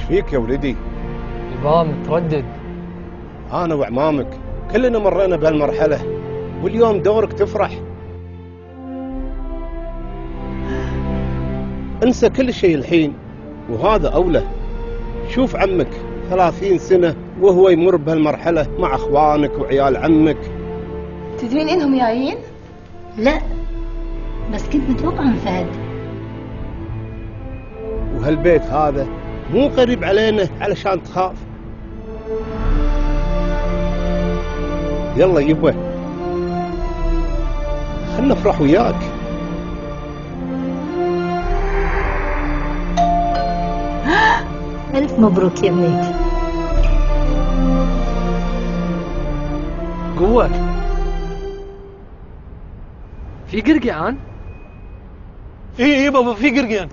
فيك يا ولدي؟ يبا متردد. أنا وعمامك كلنا مرينا بهالمرحلة، واليوم دورك تفرح. انسى كل شيء الحين، وهذا أولى. شوف عمك 30 سنة وهو يمر بهالمرحلة مع أخوانك وعيال عمك. تدرين إنهم جايين؟ لا، بس كنت متوقعة من فهد. وهالبيت هذا مو قريب علينا علشان تخاف. يلا يبا، خلنا نفرح وياك. ألف مبروك يا بنيتي. قوة، في قرقعان؟ اي بابا في قرقيان.